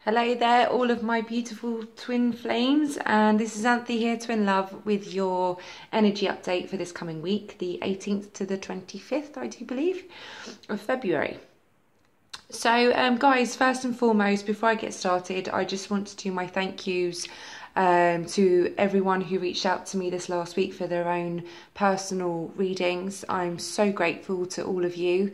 Hello there, all of my beautiful twin flames, and this is Anthony here, Twin Love, with your energy update for this coming week, the 18th to the 25th, I do believe, of February. So, guys, first and foremost, before I get started, I just want to do my thank yous to everyone who reached out to me this last week for their own personal readings. I'm so grateful to all of you.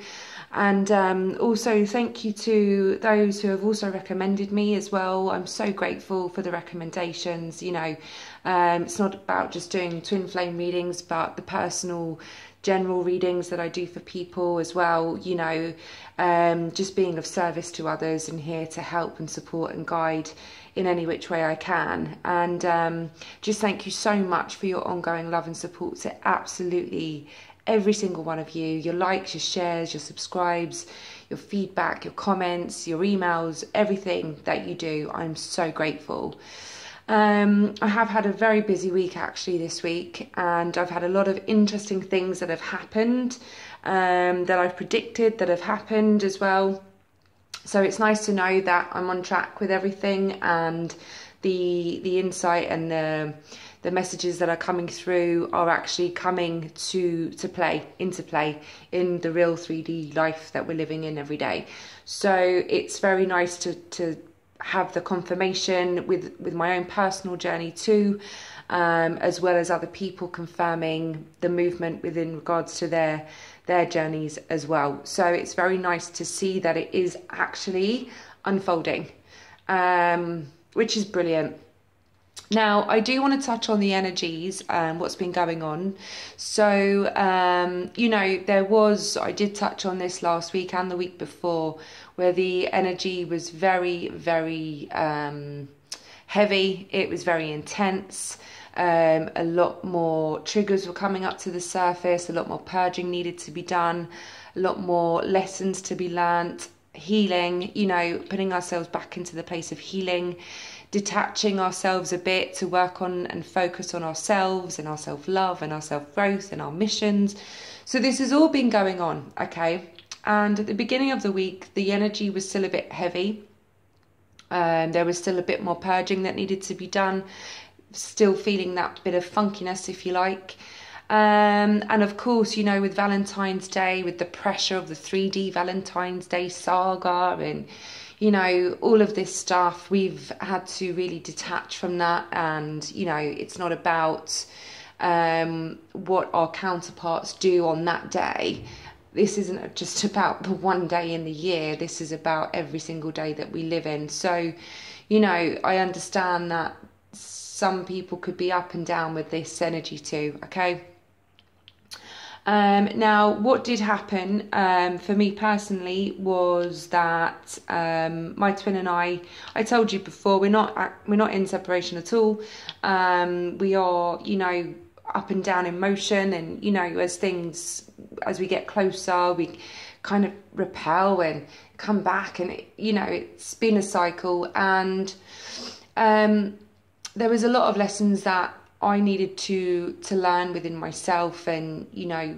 And also thank you to those who have also recommended me as well. I'm so grateful for the recommendations. You know, it's not about just doing twin flame readings, but the personal general readings that I do for people as well, you know, just being of service to others and here to help and support and guide in any which way I can. And just thank you so much for your ongoing love and support to absolutely every single one of you. Your likes, your shares, your subscribes, your feedback, your comments, your emails, everything that you do. I'm so grateful. I have had a very busy week actually this week, and I've had a lot of interesting things that have happened, that I've predicted that have happened as well. So it's nice to know that I'm on track with everything, and the insight and the messages that are coming through are actually coming into play in the real 3D life that we're living in every day. So it's very nice to have the confirmation with my own personal journey too, as well as other people confirming the movement within regards to their journeys as well. So it's very nice to see that it is actually unfolding, which is brilliant. Now, I do want to touch on the energies and what's been going on. So, you know, I did touch on this last week and the week before, where the energy was very, very heavy. It was very intense. A lot more triggers were coming up to the surface. A lot more purging needed to be done. A lot more lessons to be learnt. Healing, you know, putting ourselves back into the place of healing. Detaching ourselves a bit to work on and focus on ourselves and our self-love and our self-growth and our missions. So this has all been going on, okay? And at the beginning of the week, the energy was still a bit heavy. There was still a bit more purging that needed to be done. Still feeling that bit of funkiness, if you like. And of course, you know, with Valentine's Day, with the pressure of the 3D Valentine's Day saga and, you know, all of this stuff, we've had to really detach from that. And, you know, it's not about what our counterparts do on that day. This isn't just about the one day in the year. This is about every single day that we live in. So, you know, I understand that some people could be up and down with this energy too, okay? Now, what did happen for me personally was that my twin and I told you before, we're not in separation at all. We are, you know, up and down in motion, and you know, as we get closer, we kind of repel and come back, and you know, it's been a cycle. And there was a lot of lessons that I needed to learn within myself, and you know,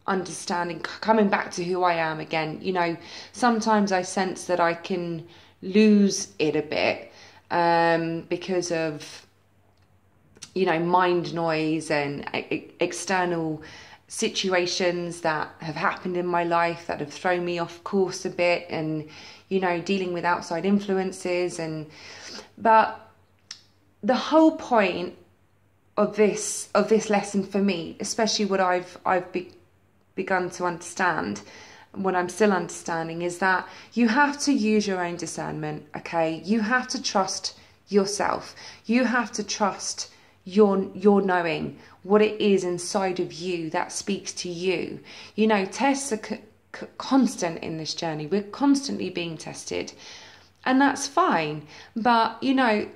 understanding, coming back to who I am again. You know, sometimes I sense that I can lose it a bit because of, you know, mind noise and external situations that have happened in my life that have thrown me off course a bit, and you know, dealing with outside influences. But the whole point of this lesson for me, especially what I've begun to understand, what I'm still understanding, is that you have to use your own discernment, okay? You have to trust yourself. You have to trust your knowing what it is inside of you that speaks to you. You know, tests are constant in this journey. We're constantly being tested, and that's fine. But you know,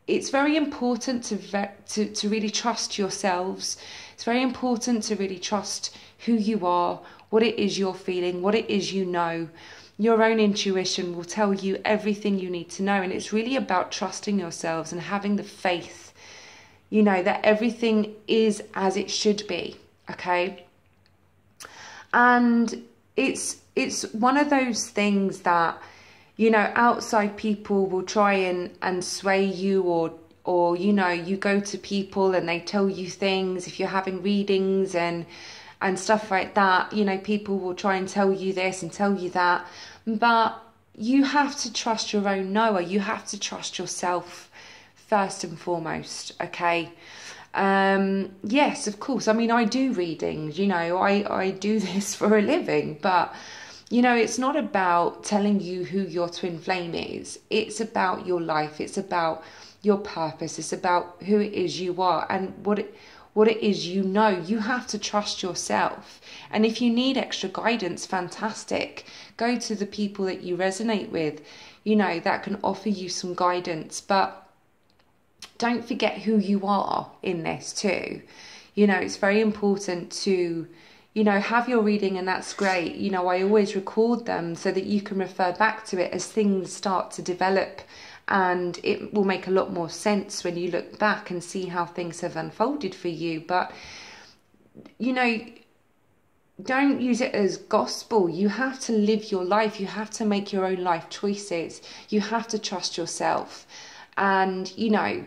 it's very important to really trust yourselves. It's very important to really trust who you are, what it is you're feeling, what it is you know. Your own intuition will tell you everything you need to know, and it's really about trusting yourselves and having the faith, you know, that everything is as it should be, okay? And it's one of those things that you know, outside people will try and sway you, or you know, you go to people and they tell you things. If you're having readings and stuff like that, you know, people will try and tell you this and tell you that, but you have to trust your own knower. You have to trust yourself first and foremost, okay? Yes, of course. I mean, I do readings, you know, I do this for a living, but, you know, it's not about telling you who your twin flame is. It's about your life. It's about your purpose. It's about who it is you are and what it is you know. You have to trust yourself. And if you need extra guidance, fantastic. Go to the people that you resonate with, you know, that can offer you some guidance. But don't forget who you are in this too. You know, it's very important to, you know, have your reading, and that's great. You know, I always record them so that you can refer back to it as things start to develop, and it will make a lot more sense when you look back and see how things have unfolded for you. But, you know, don't use it as gospel. You have to live your life. You have to make your own life choices. You have to trust yourself. And, you know,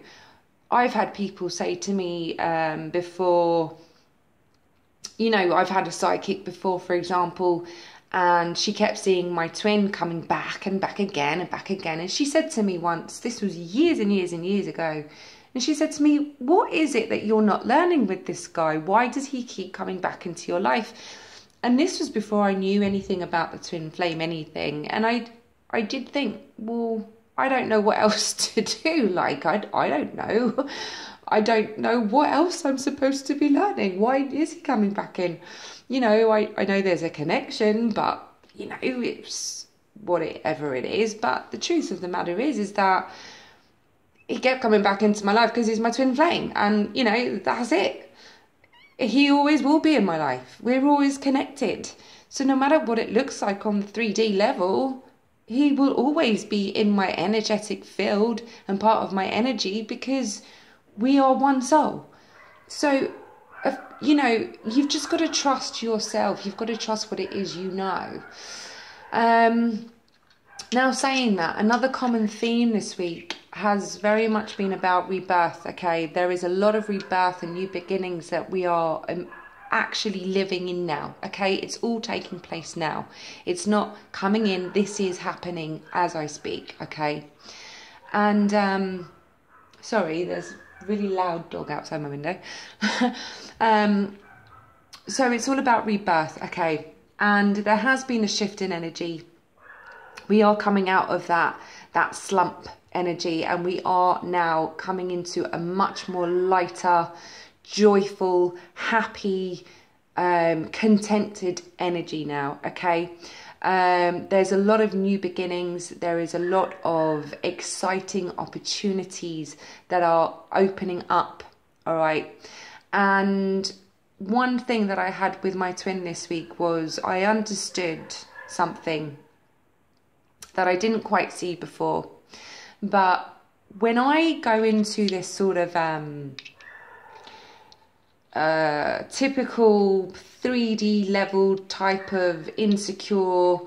I've had people say to me before, you know, I've had a psychic before, for example, and she kept seeing my twin coming back and back again and back again. And she said to me once, this was years and years and years ago, and she said to me, what is it that you're not learning with this guy? Why does he keep coming back into your life? And this was before I knew anything about the twin flame, anything. And I did think, well, I don't know what else to do. Like, I don't know. I don't know what else I'm supposed to be learning. Why is he coming back in? You know, I know there's a connection, but, you know, it's whatever it is. But the truth of the matter is that he kept coming back into my life because he's my twin flame. And, you know, that's it. He always will be in my life. We're always connected. So no matter what it looks like on the 3D level, he will always be in my energetic field and part of my energy, because we are one soul. So, you know, you've just got to trust yourself. You've got to trust what it is you know. Now, saying that, another common theme this week has very much been about rebirth, okay? There is a lot of rebirth and new beginnings that we are actually living in now, okay? It's all taking place now. It's not coming in. This is happening as I speak, okay? And, sorry, there's a really loud dog outside my window. So it's all about rebirth, okay? And there has been a shift in energy. We are coming out of that slump energy, and we are now coming into a much more lighter, joyful, happy, contented energy now, okay? There's a lot of new beginnings. There is a lot of exciting opportunities that are opening up, all right? And one thing that I had with my twin this week was I understood something that I didn't quite see before. But when I go into this sort of typical 3D level type of insecure,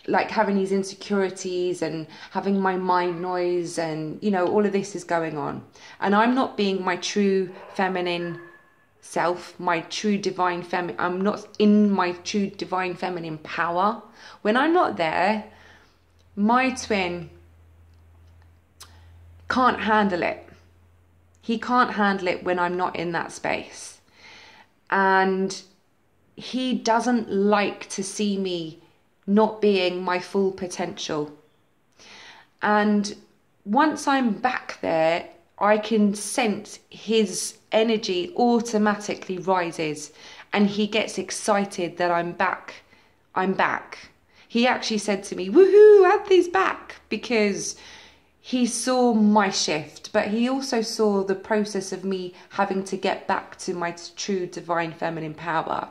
like having these insecurities and having my mind noise, and, you know, all of this is going on, and I'm not being my true feminine self, my true divine feminine. I'm not in my true divine feminine power. When I'm not there, my twin can't handle it. He can't handle it when I'm not in that space. And he doesn't like to see me not being my full potential. And once I'm back there, I can sense his energy automatically rises, and he gets excited that I'm back. I'm back. He actually said to me, woohoo, Anthony's back, because he saw my shift, but he also saw the process of me having to get back to my true divine feminine power.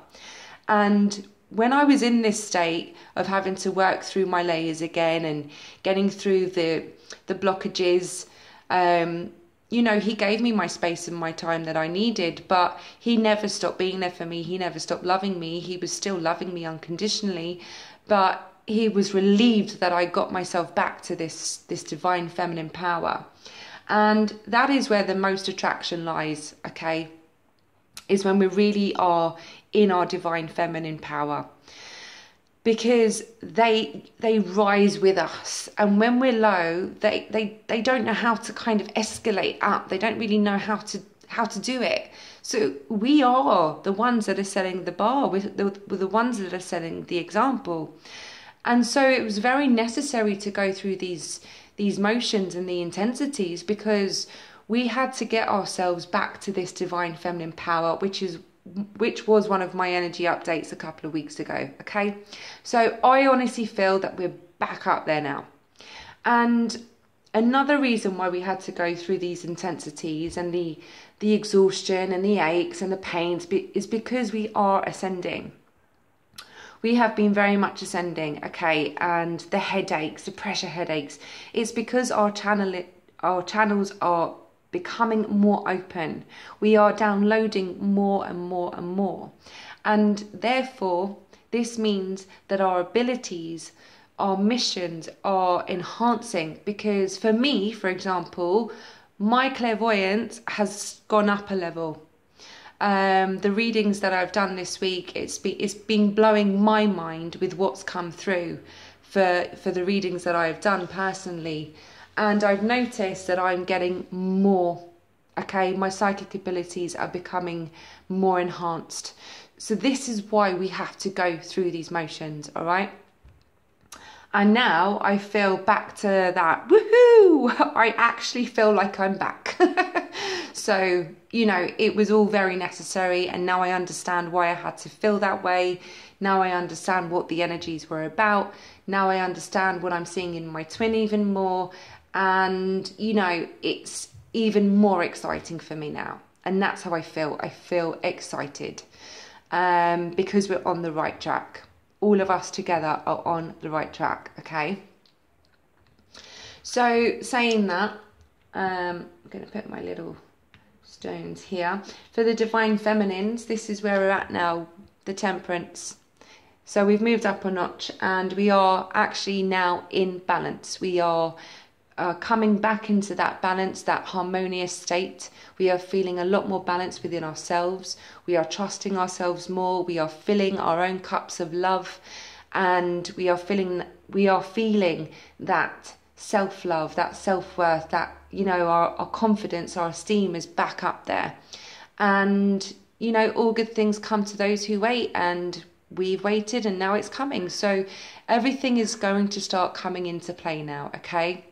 And when I was in this state of having to work through my layers again and getting through the blockages, you know, he gave me my space and my time that I needed, but he never stopped being there for me. He never stopped loving me. He was still loving me unconditionally, but he was relieved that I got myself back to this divine feminine power. And that is where the most attraction lies, okay? Is when we really are in our divine feminine power. Because they rise with us. And when we're low, they don't know how to kind of escalate up. They don't really know how to do it. So we are the ones that are setting the bar. We're the ones that are setting the example. And so it was very necessary to go through these motions and the intensities, because we had to get ourselves back to this divine feminine power, which was one of my energy updates a couple of weeks ago, okay? So I honestly feel that we're back up there now. And another reason why we had to go through these intensities and the exhaustion and the aches and the pains is because we are ascending. We have been very much ascending, okay? And the headaches, the pressure headaches, it's because our channels are becoming more open. We are downloading more and more and more. And therefore, this means that our abilities, our missions are enhancing. Because for me, for example, my clairvoyance has gone up a level. The readings that I've done this week, it's been blowing my mind with what's come through for the readings that I've done personally. And I've noticed that I'm getting more, okay? My psychic abilities are becoming more enhanced. So this is why we have to go through these motions, all right? And now I feel back to that, woohoo! I actually feel like I'm back. So, you know, it was all very necessary, and now I understand why I had to feel that way. Now I understand what the energies were about. Now I understand what I'm seeing in my twin even more. And, you know, it's even more exciting for me now. And that's how I feel. I feel excited because we're on the right track. All of us together are on the right track, okay? So, saying that, I'm going to put my little stones here. For the divine feminines, this is where we're at now, the temperance. So we've moved up a notch, and we are actually now in balance. We are coming back into that balance, that harmonious state. We are feeling a lot more balance within ourselves. We are trusting ourselves more. We are filling our own cups of love, and we are feeling that self-love, that self-worth, that, you know, our confidence, our esteem is back up there. And, you know, all good things come to those who wait, and we've waited and now it's coming. So everything is going to start coming into play now, okay?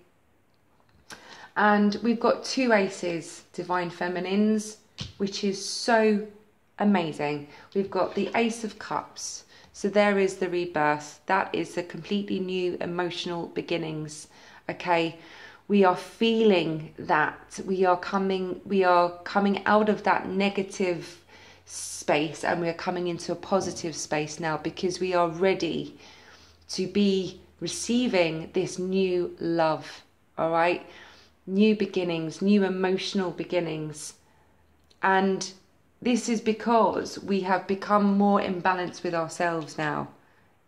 And we've got two aces, divine feminines, which is so amazing. We've got the Ace of Cups. So there is the rebirth. That is the completely new emotional beginnings, okay? We are feeling that we are coming out of that negative space, and we are coming into a positive space now, because we are ready to be receiving this new love, all right? New beginnings, new emotional beginnings. And this is because we have become more in balance with ourselves now.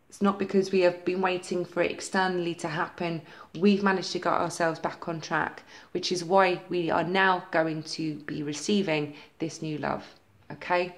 It's not because we have been waiting for it externally to happen. We've managed to get ourselves back on track, which is why we are now going to be receiving this new love, okay?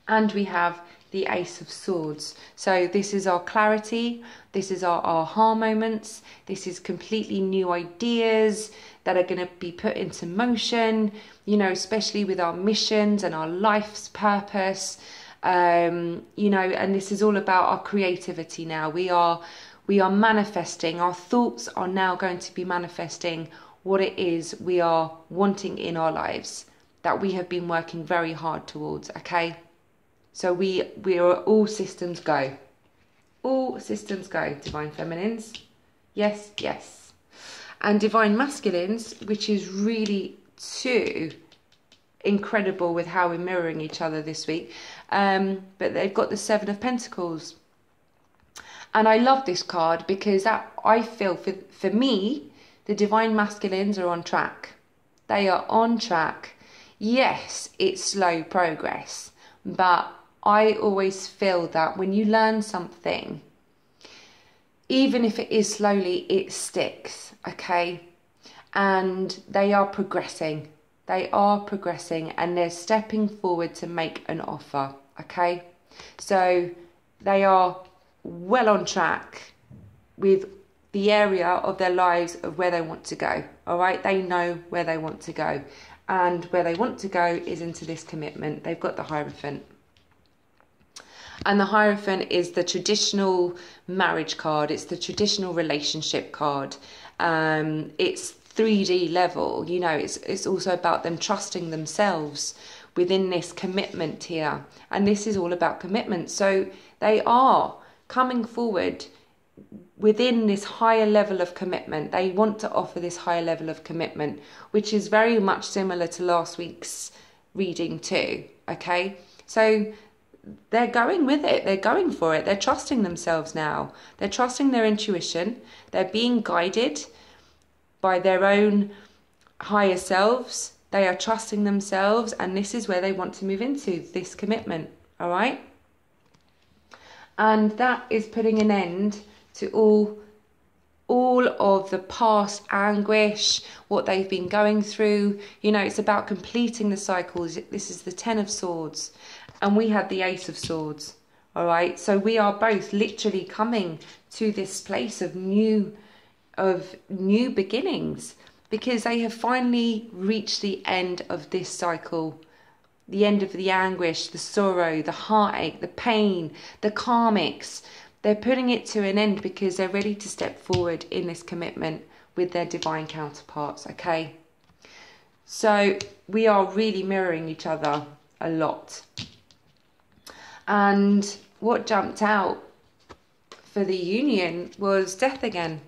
And we have the Ace of Swords. So this is our clarity, this is our aha moments, this is completely new ideas that are going to be put into motion, you know, especially with our missions and our life's purpose, you know, and this is all about our creativity now. We are manifesting, our thoughts are now going to be manifesting what it is we are wanting in our lives, that we have been working very hard towards, okay? So we are all systems go. All systems go, divine feminines. Yes, yes. And divine masculines, which is really too incredible with how we're mirroring each other this week. But they've got the Seven of Pentacles. And I love this card because I feel for me, the divine masculines are on track. They are on track. Yes, it's slow progress, but I always feel that when you learn something, even if it is slowly, it sticks, okay? And they are progressing. They are progressing and they're stepping forward to make an offer, okay? So they are well on track with the area of their lives of where they want to go, all right? They know where they want to go. And where they want to go is into this commitment. They've got the Hierophant. And the Hierophant is the traditional marriage card. It's the traditional relationship card. It's 3D level. You know, it's also about them trusting themselves within this commitment here. And this is all about commitment. So they are coming forward within this higher level of commitment. They want to offer this higher level of commitment, which is very much similar to last week's reading too, okay? So they're going with it. They're going for it. They're trusting themselves now. They're trusting their intuition. They're being guided by their own higher selves. They are trusting themselves, and this is where they want to move into, this commitment, all right? And that is putting an end to all of the past anguish, what they've been going through. You know, it's about completing the cycles. This is the 10 of Swords, and we had the Ace of Swords, all right? So we are both literally coming to this place of new beginnings, because they have finally reached the end of this cycle, the end of the anguish, the sorrow, the heartache, the pain, the karmics. They're putting it to an end because they're ready to step forward in this commitment with their divine counterparts, okay? So we are really mirroring each other a lot. And what jumped out for the union was death again,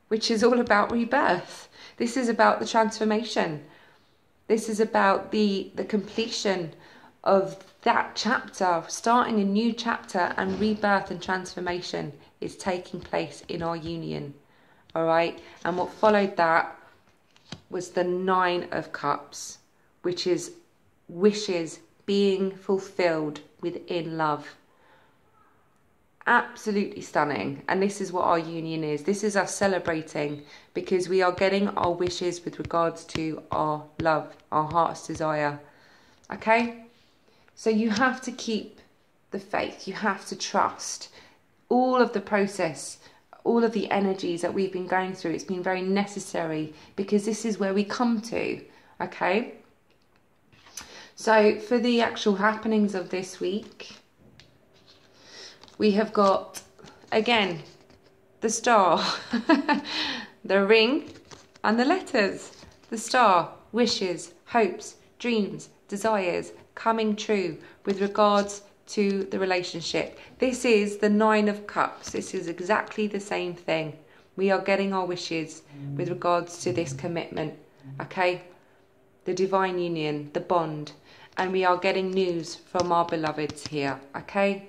which is all about rebirth. This is about the transformation. This is about the completion of that chapter, starting a new chapter, and rebirth and transformation is taking place in our union, all right? And what followed that was the 9 of Cups, which is wishes being fulfilled within love. Absolutely stunning. And this is what our union is. This is us celebrating, because we are getting our wishes with regards to our love, our heart's desire, okay? So you have to keep the faith. You have to trust all of the process, all of the energies that we've been going through. It's been very necessary, because this is where we come to, okay? So for the actual happenings of this week, we have got, again, the star, the ring, and the letters. The star, wishes, hopes, dreams, desires, coming true with regards to the relationship. This is the 9 of Cups. This is exactly the same thing. We are getting our wishes with regards to this commitment, okay? The divine union, the bond. And we are getting news from our beloveds here, okay?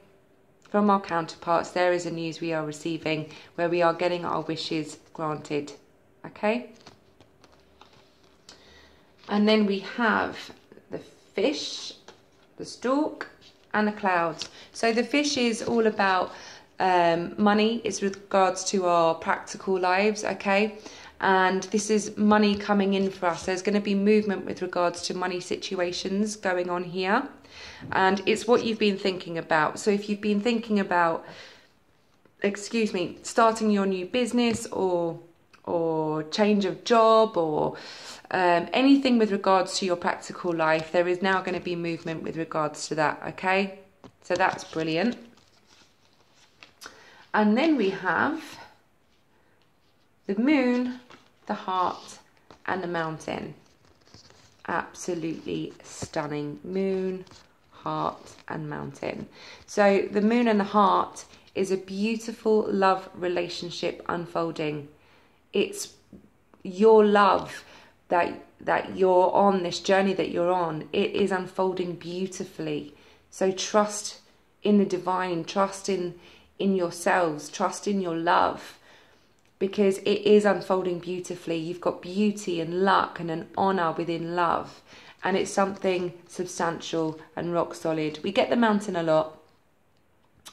From our counterparts, there is a news we are receiving where we are getting our wishes granted, okay? And then we have the fish, the stork, and the clouds. So the fish is all about money. It's with regards to our practical lives, okay? And this is money coming in for us. There's going to be movement with regards to money situations going on here. And it's what you've been thinking about. So if you've been thinking about, starting your new business or change of job or anything with regards to your practical life, there is now going to be movement with regards to that, okay? So that's brilliant. And then we have the moon, the heart, and the mountain. Absolutely stunning. Moon, heart, and mountain. So the moon and the heart is a beautiful love relationship unfolding. It's your love that you're on, this journey that you're on. It is unfolding beautifully. So trust in the divine, trust in yourselves, trust in your love, because it is unfolding beautifully. You've got beauty and luck and an honour within love, and it's something substantial and rock solid. We get the mountain a lot,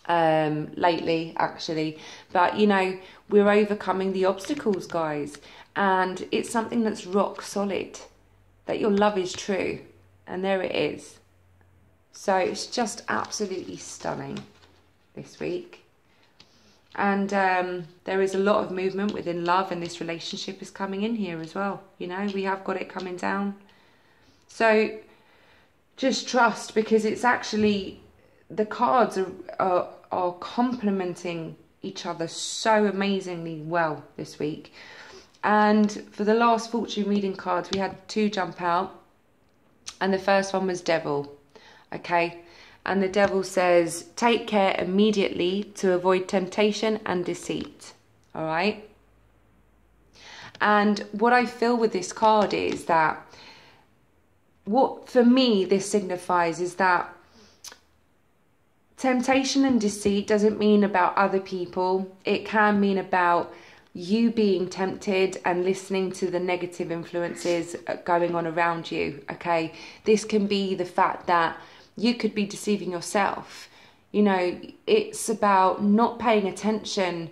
lately, actually. But, you know, we're overcoming the obstacles, guys. And it's something that's rock solid, that your love is true. And there it is. So it's just absolutely stunning this week. And there is a lot of movement within love, and this relationship is coming in here as well. You know, we have got it coming down. So just trust, because it's actually, the cards are complementing each other so amazingly well this week. And for the last fortune reading cards, we had 2 jump out, and the first one was Devil. Okay, and the Devil says, take care immediately to avoid temptation and deceit. All right. And what I feel with this card is that, what for me this signifies is that temptation and deceit doesn't mean about other people. It can mean about you being tempted and listening to the negative influences going on around you. Okay, this can be the fact that you could be deceiving yourself. You know, it's about not paying attention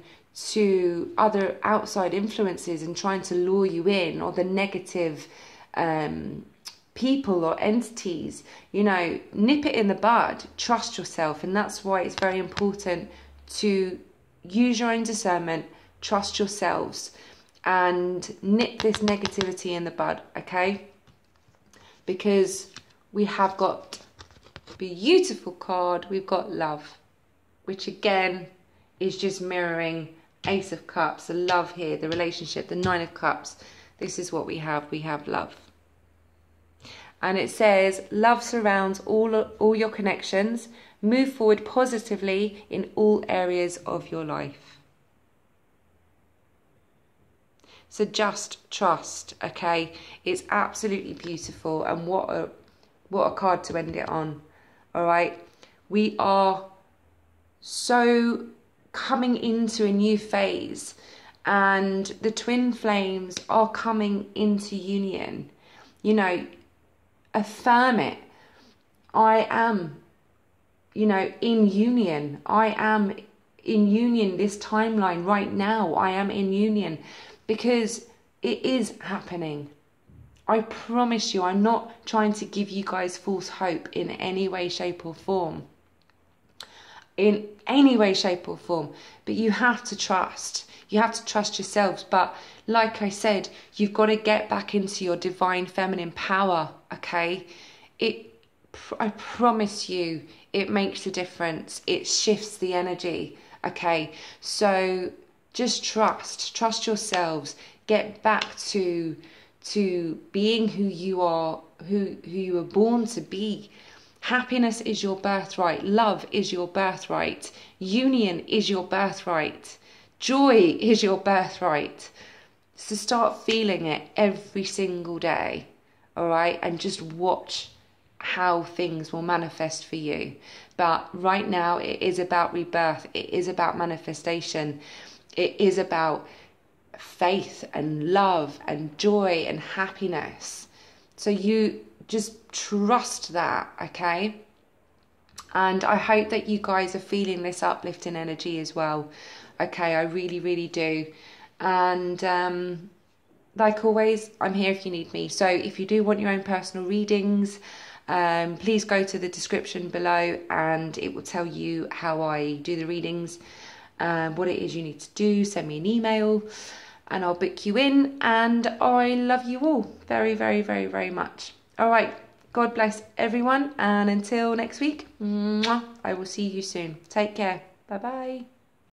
to other outside influences and trying to lure you in, or the negative people or entities. You know, nip it in the bud, trust yourself. And that's why it's very important to use your own discernment, trust yourselves, and nip this negativity in the bud. Okay, because we have got a beautiful card. We've got Love, which again is just mirroring Ace of Cups, the love here, the relationship, the Nine of Cups. This is what we have. We have love. And it says, love surrounds all your connections. Move forward positively in all areas of your life. So just trust, okay? It's absolutely beautiful, and what a card to end it on. All right, we are so coming into a new phase, and the twin flames are coming into union. You know, affirm it. I am, you know, in union. I am in union this timeline right now. I am in union, because it is happening. I promise you, I'm not trying to give you guys false hope in any way, shape or form. In any way, shape or form. But you have to trust. You have to trust yourselves. But like I said, you've got to get back into your divine feminine power, okay? I promise you, it makes a difference. It shifts the energy, okay? So just trust yourselves. Get back to being who you are, who you were born to be. Happiness is your birthright. Love is your birthright. Union is your birthright. Joy is your birthright. So start feeling it every single day, all right? And just watch how things will manifest for you. But right now, it is about rebirth. It is about manifestation. It is about faith and love and joy and happiness. So you just trust that, okay? And I hope that you guys are feeling this uplifting energy as well. Okay, I really, really do. And like always, I'm here if you need me. So if you do want your own personal readings, please go to the description below, and it will tell you how I do the readings, what it is you need to do. Send me an email and I'll book you in. And I love you all very, very, very, very much. All right, God bless everyone, and until next week, I will see you soon. Take care. Bye bye.